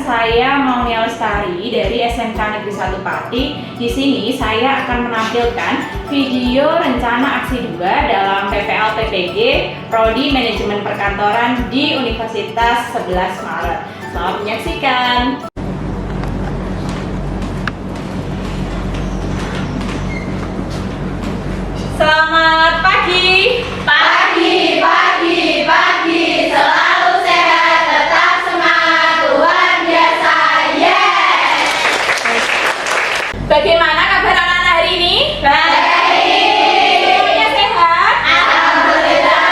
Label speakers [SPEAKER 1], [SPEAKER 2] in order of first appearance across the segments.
[SPEAKER 1] Saya Maunia Lestari dari SMK Negeri 1 Pati. Di sini saya akan menampilkan video rencana aksi 2 dalam PPL-PPG Prodi Manajemen Perkantoran di Universitas 11 Maret. Selamat menyaksikan. Selamat pagi.
[SPEAKER 2] Pagi, selalu sehat, tetap semangat, luar biasa, yes!
[SPEAKER 1] Bagaimana kabar anak-anak hari ini?
[SPEAKER 2] Baik!
[SPEAKER 1] Semuanya sehat?
[SPEAKER 2] Alhamdulillah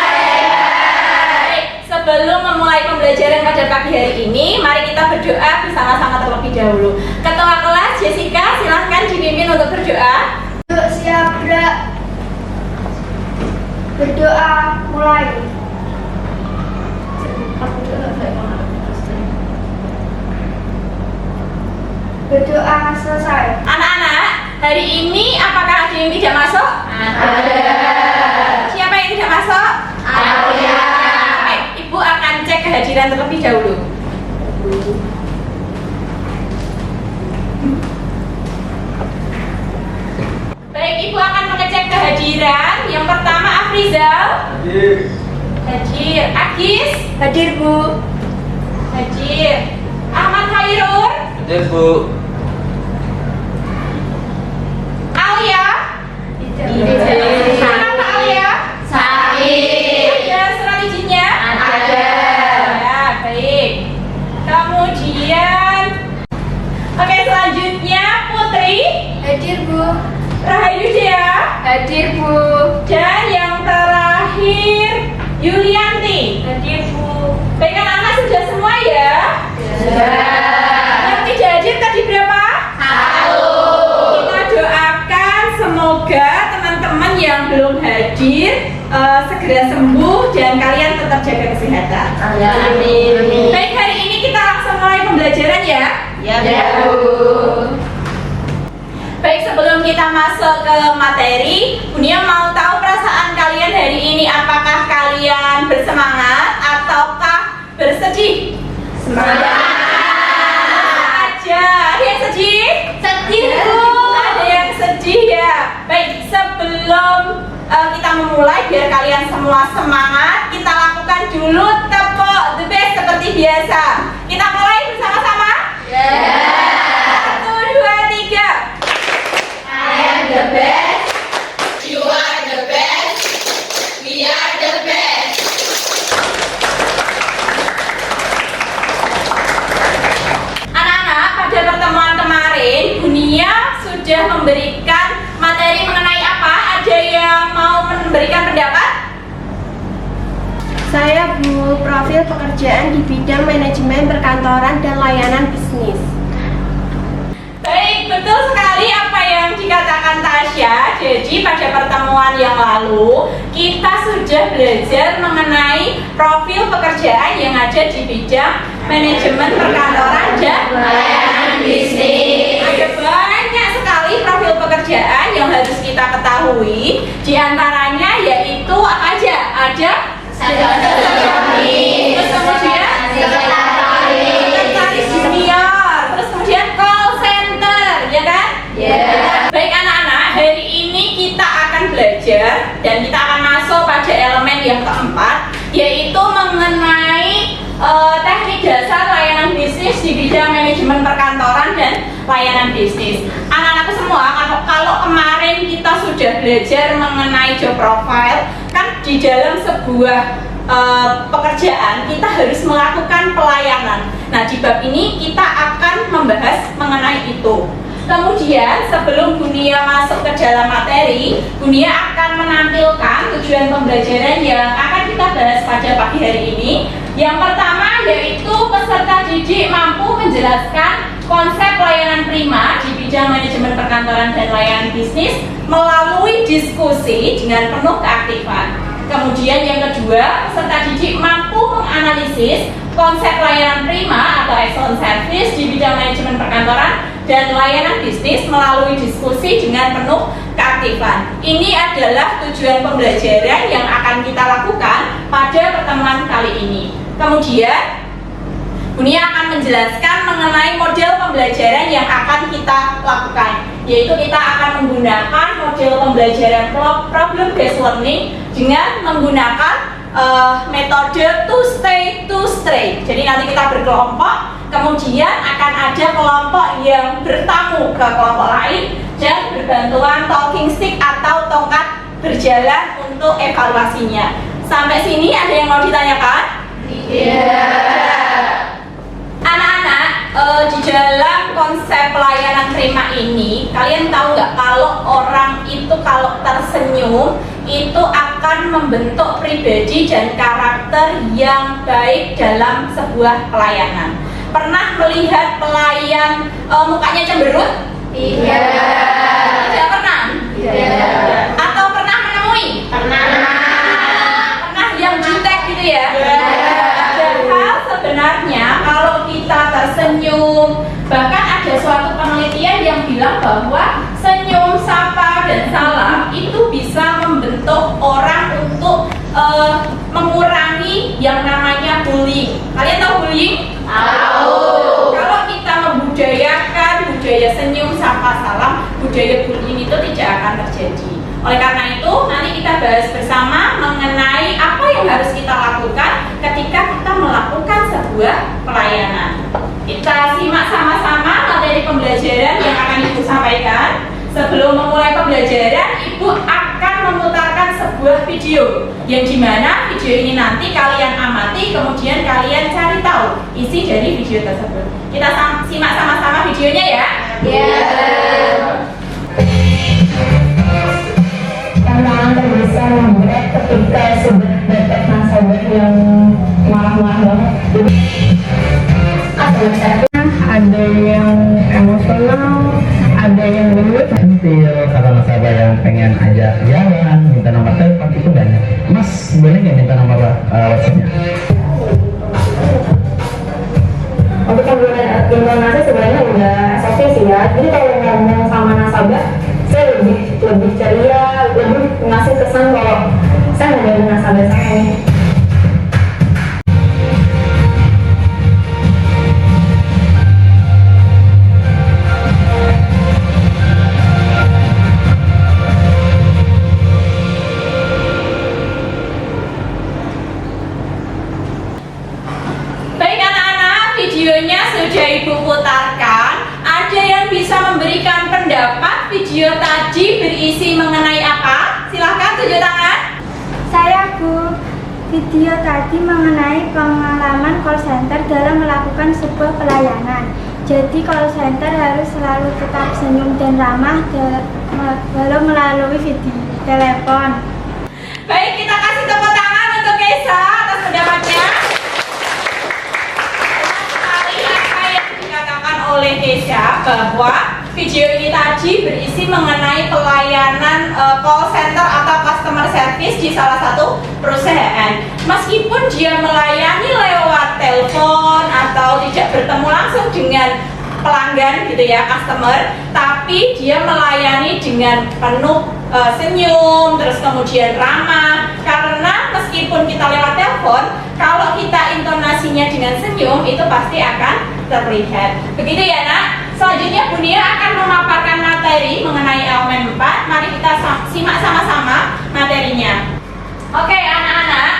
[SPEAKER 1] Baik, sebelum memulai pembelajaran pada pagi hari ini, mari kita berdoa bersama-sama terlebih dahulu. Ketua kelas Jessica, silahkan dipimpin untuk berdoa.
[SPEAKER 2] Yuk siap, Bra. Berdoa, mulai. Berdoa selesai.
[SPEAKER 1] Anak-anak, hari ini apakah ada yang tidak masuk?
[SPEAKER 2] Ada.
[SPEAKER 1] Siapa yang tidak masuk?
[SPEAKER 2] Ada.
[SPEAKER 1] Oke, Ibu akan cek kehadiran terlebih dahulu. Baik, Ibu akan mengecek kehadiran. Yang pertama, Afrizal. Hadir. Agis.
[SPEAKER 3] Hadir, Bu.
[SPEAKER 1] Hadir. Ahmad Khairul.
[SPEAKER 3] Hadir, Bu.
[SPEAKER 1] Alia. Kenapa Alia?
[SPEAKER 2] Sakit.
[SPEAKER 1] Ada surat izinnya?
[SPEAKER 2] Ada.
[SPEAKER 1] Ya, baik. Kemudian, oke, selanjutnya Putri.
[SPEAKER 2] Hadir, Bu.
[SPEAKER 1] Rahayu Dea.
[SPEAKER 2] Hadir, Bu.
[SPEAKER 1] Dan yang terakhir Yulianti.
[SPEAKER 2] Hadir, Bu.
[SPEAKER 1] Baik, anak-anak sudah semua ya? Yang tidak hadir tadi berapa? Kita doakan semoga teman-teman yang belum hadir segera sembuh dan kalian tetap jaga kesehatan.
[SPEAKER 2] Amin.
[SPEAKER 1] Baik, hari ini kita langsung mulai pembelajaran ya.
[SPEAKER 2] Ya, Bu.
[SPEAKER 1] Baik, sebelum kita masuk ke materi, Bunia mau tahu perasaan kalian hari ini. Apakah kalian bersemangat ataukah bersedih?
[SPEAKER 2] Semangat.
[SPEAKER 1] Aja. Ada yang sedih?
[SPEAKER 2] Sedih, Bu.
[SPEAKER 1] Ada yang sedih ya. Baik, sebelum kita memulai, biar kalian semua semangat, kita lakukan dulu tepuk the best seperti biasa. Kita mulai bersama-sama.
[SPEAKER 2] Yeah.
[SPEAKER 1] 1, 2, 3.
[SPEAKER 2] I am the best. You are the best. We are the best.
[SPEAKER 1] Anak-anak, pada pertemuan kemarin, Bunia sudah memberikan materi mengenai apa? Ada yang mau memberikan pendapat?
[SPEAKER 4] Saya Bu, profil pekerjaan di bidang manajemen perkantoran dan layanan bisnis.
[SPEAKER 1] Baik, betul sekali apa yang dikatakan Tasya. Jadi pada pertemuan yang lalu kita sudah belajar mengenai profil pekerjaan yang ada di bidang manajemen perkantoran dan
[SPEAKER 2] Layanan bisnis.
[SPEAKER 1] Ada banyak sekali profil pekerjaan yang harus kita ketahui. Di antaranya yaitu apa aja? Ada
[SPEAKER 2] Sekretaris.
[SPEAKER 1] terus kemudian sekretaris junior, terus kemudian call center, ya kan?
[SPEAKER 2] Ya.
[SPEAKER 1] Baik anak-anak, hari ini kita akan belajar dan kita akan masuk pada elemen yang keempat, yaitu mengenai teknik dasar layanan bisnis di bidang manajemen perkantoran dan layanan bisnis. Anak-anakku semua, kalau kemarin kita sudah belajar mengenai job profile, kan di dalam sebuah pekerjaan kita harus melakukan pelayanan. Nah, di bab ini kita akan membahas mengenai itu. Kemudian sebelum Bunia masuk ke dalam materi, Bunia akan menampilkan tujuan pembelajaran yang akan kita bahas pada pagi hari ini. Yang pertama yaitu peserta didik mampu menjelaskan konsep layanan prima di bidang manajemen perkantoran dan layanan bisnis melalui diskusi dengan penuh keaktifan. Kemudian yang kedua, peserta didik mampu menganalisis konsep layanan prima atau excellent service di bidang manajemen perkantoran dan layanan bisnis melalui diskusi dengan penuh keaktifan. Ini adalah tujuan pembelajaran yang akan kita lakukan pada pertemuan kali ini. Kemudian Bunia akan menjelaskan mengenai model pembelajaran yang akan kita lakukan, yaitu kita akan menggunakan model pembelajaran problem based learning dengan menggunakan metode to stay to stray. Jadi nanti kita berkelompok, kemudian akan ada kelompok yang bertamu ke kelompok lain dan berbantuan talking stick atau tongkat berjalan untuk evaluasinya. Sampai sini ada yang mau ditanyakan? Anak-anak, di dalam konsep pelayanan prima ini, kalian tahu nggak kalau orang itu kalau tersenyum itu akan membentuk pribadi dan karakter yang baik dalam sebuah pelayanan. Pernah melihat pelayan mukanya cemberut? Tidak pernah? Atau pernah menemui? Pernah yang jutek gitu ya? Padahal sebenarnya kalau kita tersenyum, bahkan ada suatu penelitian yang bilang bahwa senyum, sapa, dan salam itu bisa membentuk orang untuk mengurangi yang namanya bullying. Kalian tahu bullying? Tahu. Kalau kita membudayakan budaya senyum, sapa, salam, budaya bullying itu tidak akan terjadi. Oleh karena itu, nanti kita bahas bersama mengenai apa yang harus kita lakukan ketika kita melakukan sebuah pelayanan. Kita simak sama-sama materi pembelajaran yang akan Ibu sampaikan. Sebelum memulai pembelajaran, Ibu akan memutarkan sebuah video yang dimana video ini nanti kalian amati, kemudian kalian cari tahu isi dari video tersebut. Kita simak sama-sama videonya ya.
[SPEAKER 3] Tantangan terbesar memberat ketika sudah dapat nasabah yang marah-marah banget. Ada yang emosional, ada yang gelut.
[SPEAKER 5] Sentil kalau nasabah yang pengen ajak jalan, minta nomor telepon itu banyak. Mas, boleh nggak minta nomor WhatsApp-nya?
[SPEAKER 3] Untuk pemberian informasi sebenarnya udah SOP sih ya. Jadi kalau ngomong sama nasabah, saya lebih ceria, lebih ngasih kesan kalau saya menjadi nasabah saya nih.
[SPEAKER 1] Baik anak-anak, videonya sudah Ibu putarkan. Ada yang bisa memberikan pendapat video tadi berisi mengenai apa? Silahkan tunjuk tangan.
[SPEAKER 6] Saya Bu, video tadi mengenai pengalaman call center dalam melakukan sebuah pelayanan. Jadi call center harus selalu tetap senyum dan ramah walau melalui video telepon.
[SPEAKER 1] Baik, kita kasih tepuk tangan untuk Kesa atas pendapatnya. Sekali apa yang dikatakan oleh Kesa bahwa video ini tadi berisi mengenai pelayanan call center atau customer service di salah satu perusahaan. Meskipun dia melayani lewat telepon atau tidak bertemu langsung dengan pelanggan gitu ya, customer, tapi dia melayani dengan penuh senyum, terus kemudian ramah. Karena meskipun kita lewat telepon, kalau kita intonasinya dengan senyum itu pasti akan terlihat. Begitu ya nak. Selanjutnya Bu Nia akan memaparkan materi mengenai elemen 4. Mari kita simak sama-sama materinya. Oke anak-anak,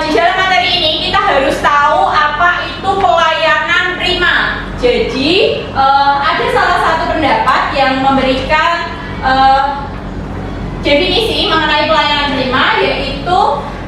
[SPEAKER 1] di dalam materi ini kita harus tahu apa itu pelayanan prima. Jadi ada salah satu pendapat yang memberikan definisi mengenai pelayanan prima, yaitu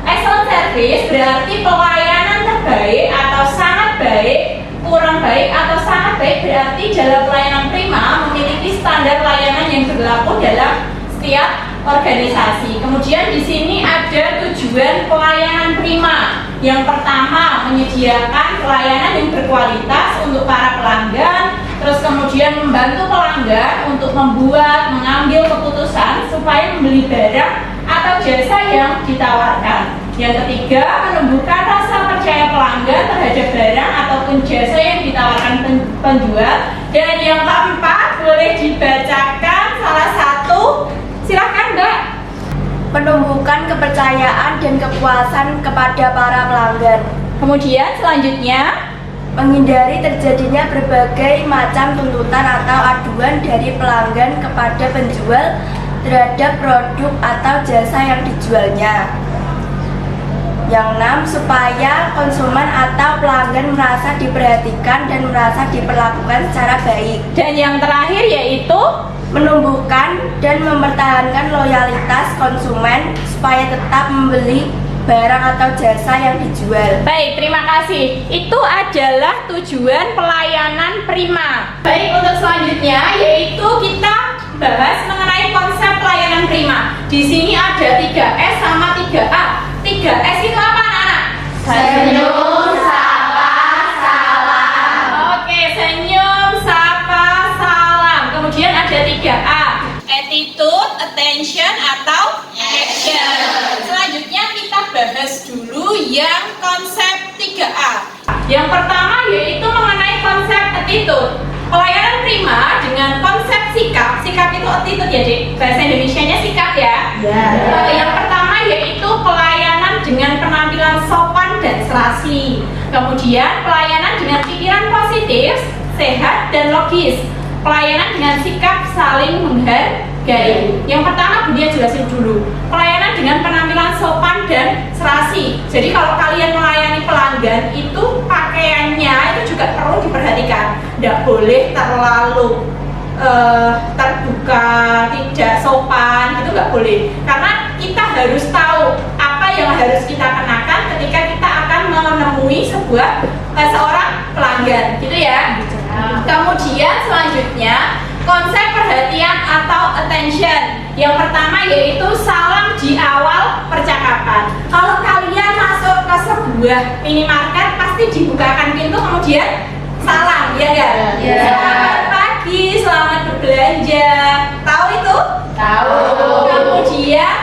[SPEAKER 1] excellent service berarti pelayanan terbaik atau sangat baik, kurang baik atau sangat baik, berarti dalam pelayanan prima memiliki standar layanan yang berlaku dalam setiap organisasi. Kemudian di sini ada tujuan pelayanan prima. Yang pertama, menyediakan pelayanan yang berkualitas untuk para pelanggan, terus kemudian membantu pelanggan untuk membuat, mengambil keputusan supaya membeli barang atau jasa yang ditawarkan. Yang ketiga, menumbuhkan rasa kepercayaan pelanggan terhadap barang ataupun jasa yang ditawarkan penjual. Dan yang keempat, boleh dibacakan salah satu. Silahkan Mbak.
[SPEAKER 6] Menumbuhkan kepercayaan dan kepuasan kepada para pelanggan.
[SPEAKER 1] Kemudian selanjutnya,
[SPEAKER 6] Menghindari terjadinya berbagai macam tuntutan atau aduan dari pelanggan kepada penjual terhadap produk atau jasa yang dijualnya. Yang 6, supaya konsumen atau pelanggan merasa diperhatikan dan merasa diperlakukan secara baik.
[SPEAKER 1] dan yang terakhir yaitu
[SPEAKER 6] Menumbuhkan dan mempertahankan loyalitas konsumen supaya tetap membeli barang atau jasa yang dijual.
[SPEAKER 1] baik, terima kasih. Itu adalah tujuan pelayanan prima. Baik, untuk selanjutnya yaitu kita bahas mengenai konsep pelayanan prima. Di sini ada 3S sama 3A. 3S itu apa anak-anak?
[SPEAKER 2] Senyum, sapa, salam.
[SPEAKER 1] Oke, senyum, sapa, salam. Kemudian ada 3A. Attitude, attention, atau action. Selanjutnya kita bahas dulu yang konsep 3A. Yang pertama yaitu mengenai konsep attitude. Pelayanan prima dengan konsep sikap. Sikap itu attitude ya, Dik? Bahasa Indonesianya sikap ya? Yang pertama yaitu pelayanan dengan penampilan sopan dan serasi. Kemudian pelayanan dengan pikiran positif, sehat dan logis. Pelayanan dengan sikap saling menghargai. Yang pertama Budia jelasin dulu. Pelayanan dengan penampilan sopan dan serasi. Jadi kalau kalian melayani pelanggan itu pakaiannya itu juga perlu diperhatikan. Tidak boleh terlalu terbuka, tidak sopan, itu nggak boleh. Karena kita harus tahu apa yang harus kita kenakan ketika kita akan menemui seorang pelanggan, gitu ya. Kemudian selanjutnya konsep perhatian atau attention. Yang pertama yaitu salam di awal percakapan. Kalau kalian masuk ke sebuah minimarket pasti dibukakan pintu kemudian salam, ya enggak?
[SPEAKER 2] Iya.
[SPEAKER 1] Selamat pagi, selamat berbelanja. Tahu itu?
[SPEAKER 2] Tahu.
[SPEAKER 1] Kemudian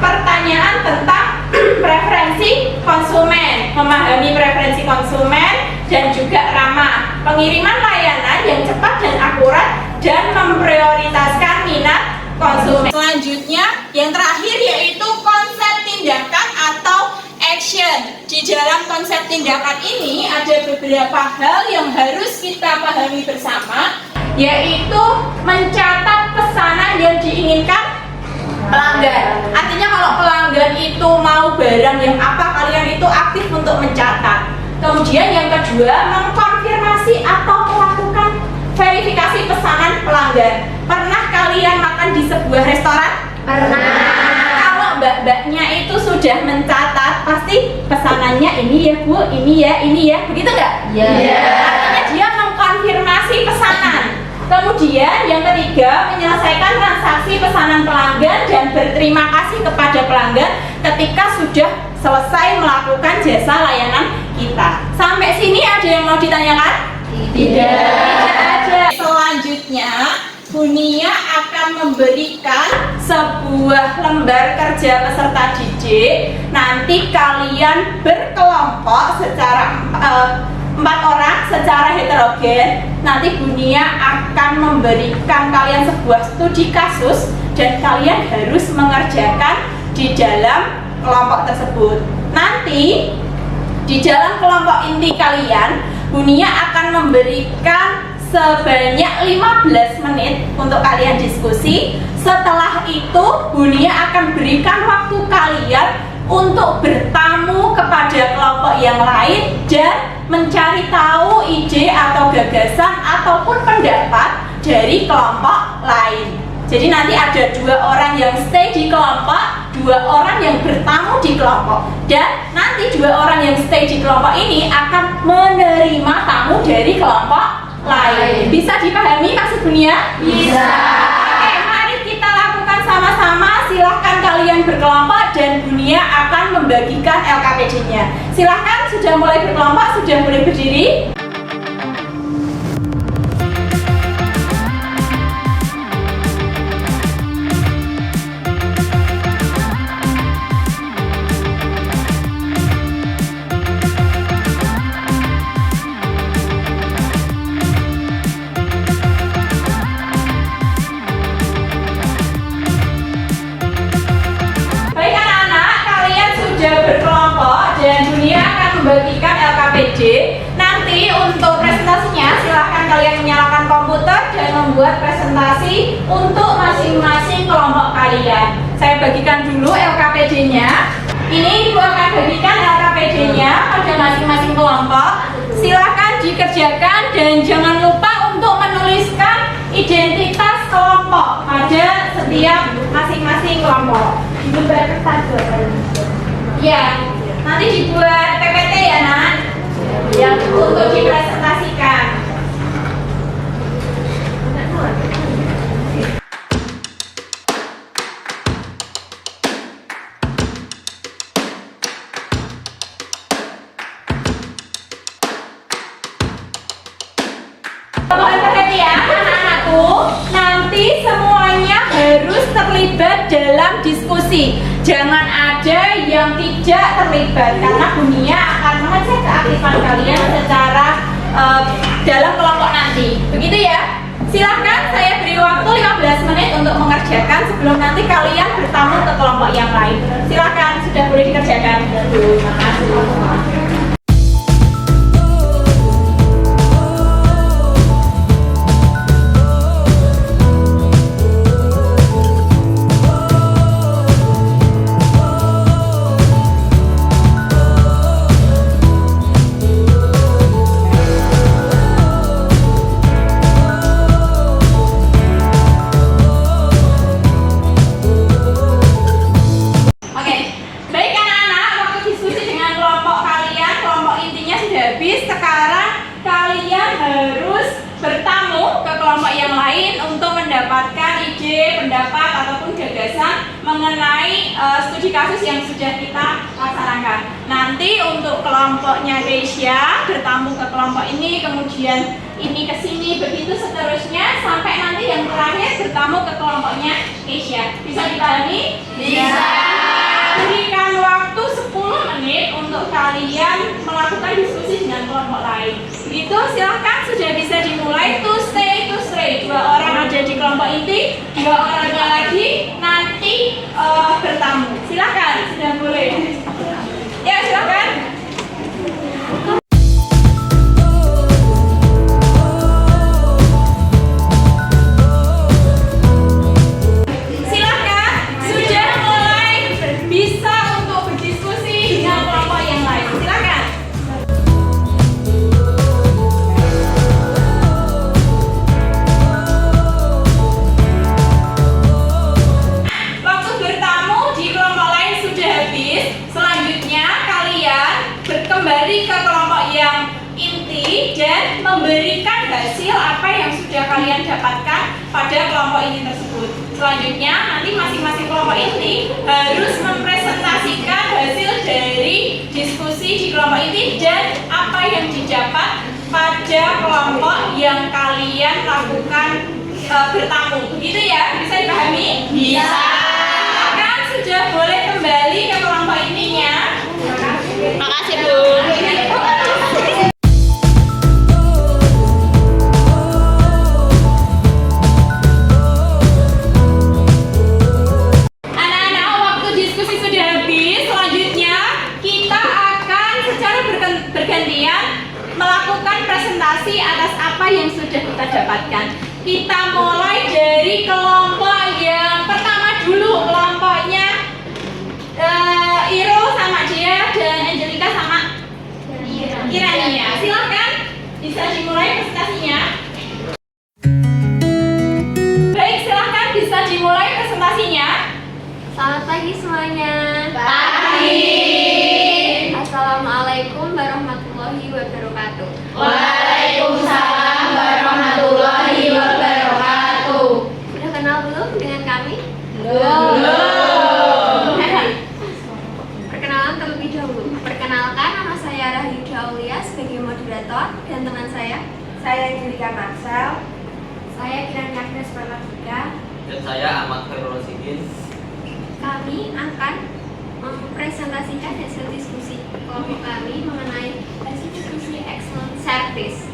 [SPEAKER 1] pertanyaan tentang preferensi konsumen, memahami preferensi konsumen dan juga ramah, pengiriman layanan yang cepat dan akurat dan memprioritaskan minat konsumen. Selanjutnya yang terakhir yaitu konsep tindakan atau action. Di dalam konsep tindakan ini ada beberapa hal yang harus kita pahami bersama, yaitu mencatat pesanan yang diinginkan pelanggan. Artinya kalau pelanggan itu mau barang yang apa, kalian itu aktif untuk mencatat. Kemudian yang kedua, mengkonfirmasi atau melakukan verifikasi pesanan pelanggan. Pernah kalian makan di sebuah restoran?
[SPEAKER 2] Pernah.
[SPEAKER 1] Kalau mbak-mbaknya itu sudah mencatat, pasti pesanannya ini ya Bu, ini ya, begitu nggak?
[SPEAKER 2] Iya.
[SPEAKER 1] Artinya dia mengkonfirmasi pesanan. Kemudian yang ketiga, menyelesaikan transaksi pesanan pelanggan dan berterima kasih kepada pelanggan ketika sudah selesai melakukan jasa layanan kita. Sampai sini ada yang mau ditanyakan? Tidak ada. Selanjutnya, Bunia akan memberikan sebuah lembar kerja peserta didik. Nanti kalian berkelompok secara 4 orang secara heterogen. Nanti Bunia akan memberikan kalian sebuah studi kasus dan kalian harus mengerjakan di dalam kelompok tersebut. Nanti di dalam kelompok inti kalian, Bunia akan memberikan sebanyak 15 menit untuk kalian diskusi. Setelah itu Bunia akan berikan waktu kalian untuk bertamu kepada kelompok yang lain dan mencari tahu ide atau gagasan ataupun pendapat dari kelompok lain. Jadi nanti ada 2 orang yang stay di kelompok, 2 orang yang bertamu di kelompok, dan nanti 2 orang yang stay di kelompok ini akan menerima tamu dari kelompok lain. Bisa dipahami maksud Bunia?
[SPEAKER 2] Bisa.
[SPEAKER 1] Oke, mari kita lakukan sama-sama. Silahkan kalian berkelompok dan Bunia akan membagikan LKPD-nya. Silahkan, sudah mulai berkelompok, sudah mulai berdiri. membuat presentasi untuk masing-masing kelompok kalian. Saya bagikan dulu LKPD-nya. Ini Ibu akan bagikan LKPD-nya pada masing-masing kelompok. Silakan dikerjakan dan jangan lupa untuk menuliskan identitas kelompok pada setiap masing-masing kelompok.
[SPEAKER 6] Dibuat kertas
[SPEAKER 1] Ya, nanti dibuat PPT ya, Nak, yang untuk dipresentasikan. Mohon perhatian anak-anakku, nanti semuanya harus terlibat dalam diskusi. Jangan ada yang tidak terlibat karena dunia akan mengecek keaktifan kalian secara dalam kelompok nanti. Begitu ya? Silahkan saya beri waktu 15 menit untuk mengerjakan sebelum nanti kalian bertamu ke kelompok yang lain. Silahkan, sudah boleh dikerjakan. Terima kasih. Sekarang kalian harus bertamu ke kelompok yang lain untuk mendapatkan ide, pendapat, ataupun gagasan mengenai studi kasus yang sudah kita laksanakan. Nanti untuk kelompoknya Keisha bertamu ke kelompok ini, kemudian ini ke sini, begitu seterusnya sampai nanti yang terakhir bertamu ke kelompoknya Keisha. Bisa dipahami? Bisa. Berikan waktu 10 menit untuk kalian melakukan diskusi dengan kelompok lain. Begitu, silahkan sudah bisa dimulai. To stay. 2 orang ada di kelompok inti, 2 orangnya lagi nanti bertamu. Silahkan, sudah boleh. Ya, silahkan. Kembali ke kelompok yang inti dan memberikan hasil apa yang sudah kalian dapatkan pada kelompok inti tersebut. Selanjutnya nanti masing-masing kelompok inti harus mempresentasikan hasil dari diskusi di kelompok inti dan apa yang didapat pada kelompok yang kalian lakukan bertamu. Begitu ya? Bisa dipahami? Bisa. Kan sudah boleh kembali ke kelompok intinya. Makasih Bu. Anak-anak, waktu diskusi sudah habis. Selanjutnya kita akan secara bergantian melakukan presentasi atas apa yang sudah kita dapatkan. Kita mulai dari kelompok yang pertama dulu, kelompoknya Iro sama Dia dan Angelika sama Kirania. Silahkan bisa dimulai presentasinya. Baik, silahkan bisa dimulai presentasinya.
[SPEAKER 7] Selamat pagi semuanya.
[SPEAKER 2] Pagi.
[SPEAKER 7] Assalamualaikum warahmatullahi wabarakatuh.
[SPEAKER 2] Waalaikumsalam warahmatullahi wabarakatuh.
[SPEAKER 7] Sudah kenal belum dengan kami?
[SPEAKER 2] Belum.
[SPEAKER 7] Perkenalan terlebih dahulu. Perkenalkan, nama saya Rahyuda Aulia sebagai moderator dan teman saya
[SPEAKER 4] Angelika Marcel.
[SPEAKER 7] Saya Kirani Agnes Pratama.
[SPEAKER 8] Dan saya Ahmad Khairul Rosidin.
[SPEAKER 7] Kami akan mempresentasikan hasil diskusi kelompok kami mengenai hasil diskusi excellent service.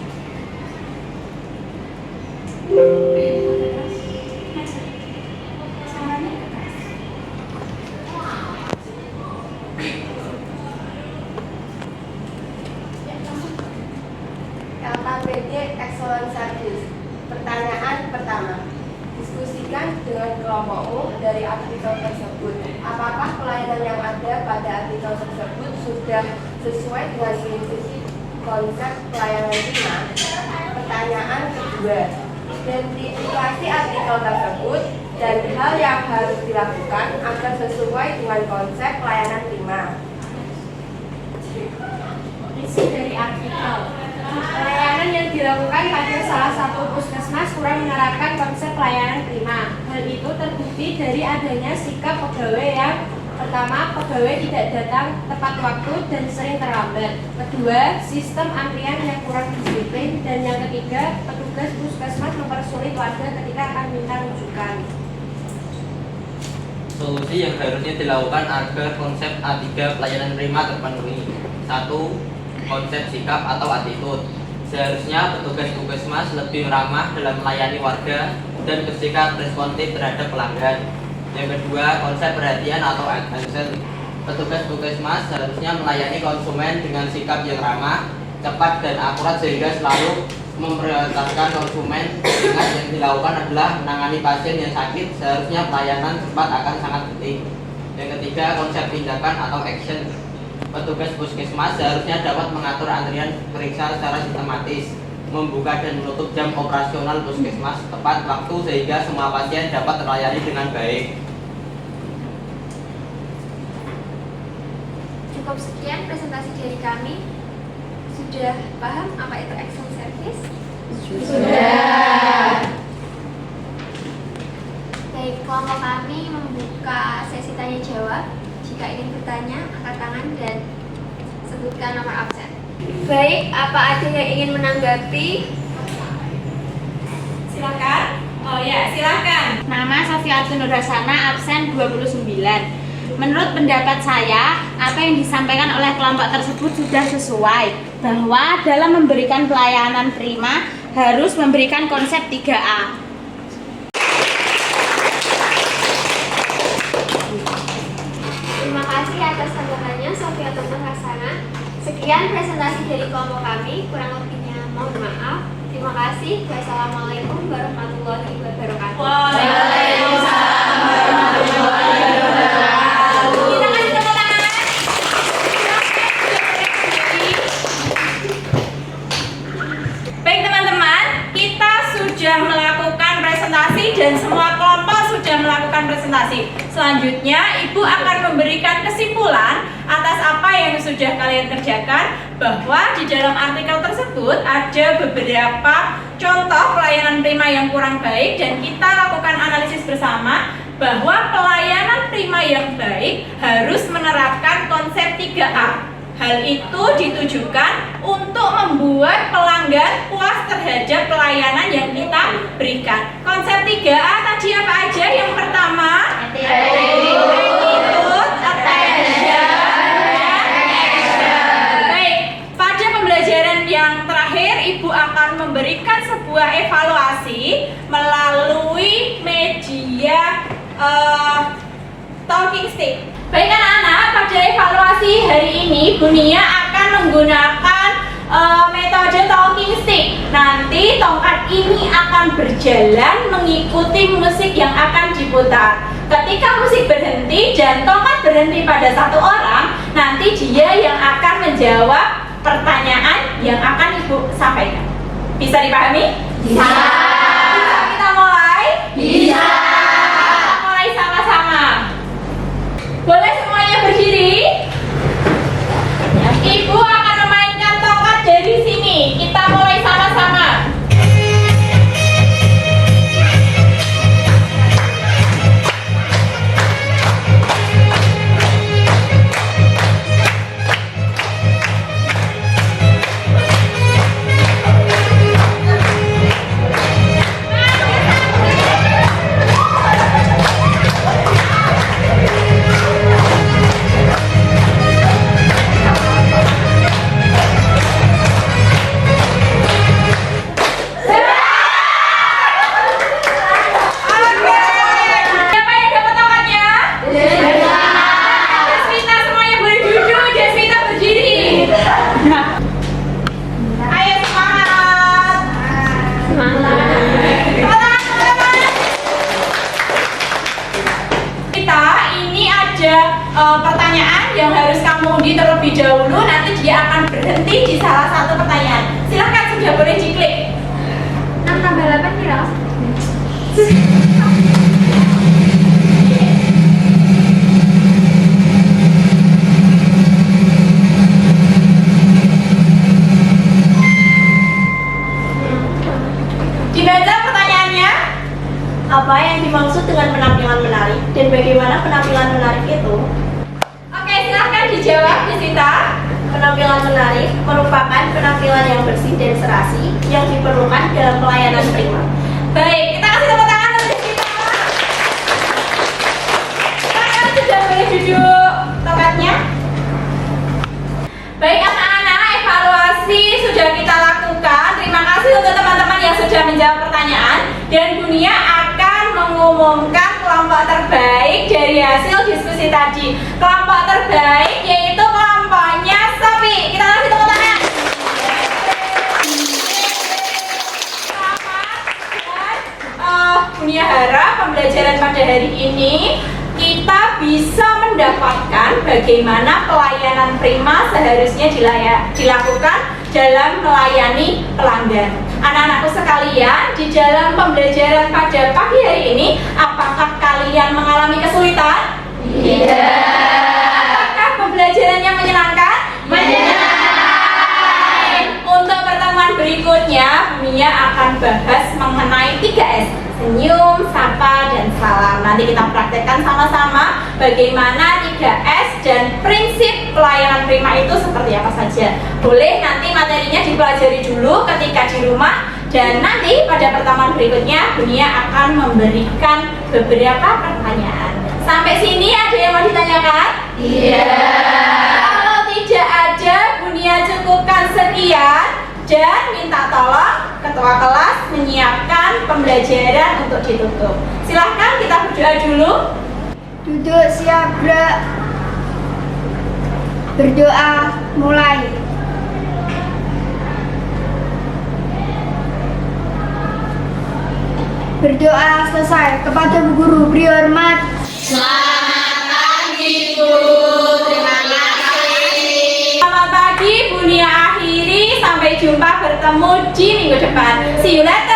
[SPEAKER 4] LKPD Excellent Service. Pertanyaan pertama. kelompokmu dari artikel tersebut. Apakah pelayanan yang ada pada artikel tersebut sudah sesuai dengan prinsip konsep pelayanan prima? Pertanyaan kedua, identifikasi artikel tersebut dan hal yang harus dilakukan agar sesuai dengan konsep pelayanan prima.
[SPEAKER 7] Isi dari artikel. Pelayanan yang dilakukan pada salah satu puskesmas kurang menerapkan konsep pelayanan prima. Hal itu terbukti dari adanya sikap pegawai yang pertama, pegawai tidak datang tepat waktu dan sering terlambat. Kedua, sistem antrian yang kurang disiplin. Dan yang ketiga, petugas puskesmas mempersulit warga ketika akan minta rujukan.
[SPEAKER 8] Solusi yang harusnya dilakukan agar konsep A3 pelayanan prima terpenuhi. 1. Konsep sikap atau attitude. Seharusnya petugas puskesmas lebih ramah dalam melayani warga dan bersikap responsif terhadap pelanggan. Yang kedua, konsep perhatian atau attention. Petugas puskesmas seharusnya melayani konsumen dengan sikap yang ramah, cepat dan akurat sehingga selalu memprioritaskan konsumen. Ingat, yang dilakukan adalah menangani pasien yang sakit. Seharusnya pelayanan cepat akan sangat penting. Yang ketiga, konsep tindakan atau action. Petugas puskesmas seharusnya dapat mengatur antrian periksa secara sistematis, membuka dan menutup jam operasional puskesmas tepat waktu sehingga semua pasien dapat terlayani dengan baik.
[SPEAKER 7] Cukup sekian presentasi dari kami. Sudah paham apa itu action service?
[SPEAKER 2] Sudah.
[SPEAKER 7] Baik, kelompok kami membuka sesi tanya jawab. Jika ingin bertanya, angkat tangan dan sebutkan nomor absen. Baik, apa ada yang ingin menanggapi?
[SPEAKER 1] Silakan. Oh ya, silakan.
[SPEAKER 9] Nama Sofiatun Nurhasana, absen 29. Menurut pendapat saya, apa yang disampaikan oleh kelompok tersebut sudah sesuai, bahwa dalam memberikan pelayanan prima harus memberikan konsep 3A.
[SPEAKER 7] Terima kasih atas tanggapannya Sofiatun Nurhasana. Sekian presentasi dari kelompok kami, kurang lebihnya mohon maaf. Terima kasih. Wassalamualaikum warahmatullahi wabarakatuh.
[SPEAKER 1] Waalaikumsalam warahmatullahi wabarakatuh. Kita kasih tepuk tangan. Baik teman-teman, kita sudah melakukan presentasi dan semua kelompok sudah melakukan presentasi. Selanjutnya, Ibu akan memberikan kesimpulan atas apa yang sudah kalian kerjakan, bahwa di dalam artikel tersebut ada beberapa contoh pelayanan prima yang kurang baik dan kita lakukan analisis bersama bahwa pelayanan prima yang baik harus menerapkan konsep 3A. Hal itu ditujukan untuk membuat pelanggan puas terhadap pelayanan yang kita berikan. Konsep 3A tadi apa aja? Yang pertama, attitude, attention, dan action. Baik, pada pembelajaran yang terakhir Ibu akan memberikan sebuah evaluasi melalui media talking stick. Baik anak-anak, pada evaluasi hari ini Bu Nia akan menggunakan metode talking stick. Nanti tongkat ini akan berjalan mengikuti musik yang akan diputar. Ketika musik berhenti dan tongkat berhenti pada satu orang, nanti dia yang akan menjawab pertanyaan yang akan Ibu sampaikan. Bisa dipahami?
[SPEAKER 2] Bisa.
[SPEAKER 1] Bisa kita mulai?
[SPEAKER 2] Bisa.
[SPEAKER 1] Kita mulai sama-sama. Boleh semuanya berdiri? Ibu akan memainkan tongkat dari sini. Kita mulai sama-sama. pertanyaan yang harus kamu undi terlebih dahulu. Nanti dia akan berhenti di salah satu pertanyaan. Silahkan, sudah boleh diklik.
[SPEAKER 6] 6 tambah 8 kira.
[SPEAKER 1] Dibaca pertanyaannya.
[SPEAKER 7] Apa yang dimaksud dengan penampilan menarik dan bagaimana penampilan menarik itu?
[SPEAKER 1] Oke, silahkan dijawab, Desita.
[SPEAKER 7] Penampilan menarik merupakan penampilan yang bersih dan serasi yang diperlukan dalam pelayanan prima.
[SPEAKER 1] Baik, kita kasih tepuk tangan untuk Desita. Sekarang sudah boleh duduk tempatnya. Baik anak-anak, evaluasi sudah kita lakukan. Terima kasih untuk teman-teman yang sudah menjawab pertanyaan. Dan Bunia akan mengumumkan kelompok terbaik dari hasil diskusi tadi. Kelompok terbaik yaitu kelompoknya Sophie. Kita kasih tepuk tangan. Selamat. Dan Bunia harap pembelajaran pada hari ini kita bisa mendapatkan bagaimana pelayanan prima seharusnya dilakukan dalam melayani pelanggan. Anak-anakku sekalian, di dalam pembelajaran pada pagi hari ini, apakah kalian mengalami kesulitan?
[SPEAKER 2] Tidak.
[SPEAKER 1] Apakah pembelajarannya menyenangkan?
[SPEAKER 2] Menyenangkan.
[SPEAKER 1] Untuk pertemuan berikutnya, Bunia akan bahas mengenai 3S. Senyum, sapa, dan salam. Nanti kita praktekkan sama-sama bagaimana 3S dan prinsip pelayanan prima itu seperti apa saja. Boleh nanti materinya dipelajari dulu ketika di rumah. Dan nanti pada pertemuan berikutnya Bunia akan memberikan beberapa pertanyaan. Sampai sini ada yang mau ditanyakan?
[SPEAKER 2] Iya.
[SPEAKER 1] Kalau tidak ada, Bunia cukupkan sekian. Dan minta tolong ketua kelas menyiapkan pembelajaran untuk ditutup. Silahkan kita berdoa dulu.
[SPEAKER 6] Duduk siap gerak. Berdoa mulai. Berdoa selesai. Kepada Bu Guru beri hormat.
[SPEAKER 2] Selamat pagi, Bu. Terima kasih.
[SPEAKER 1] Selamat pagi, Bunia akhiri. Sampai jumpa bertemu di minggu depan. See you later.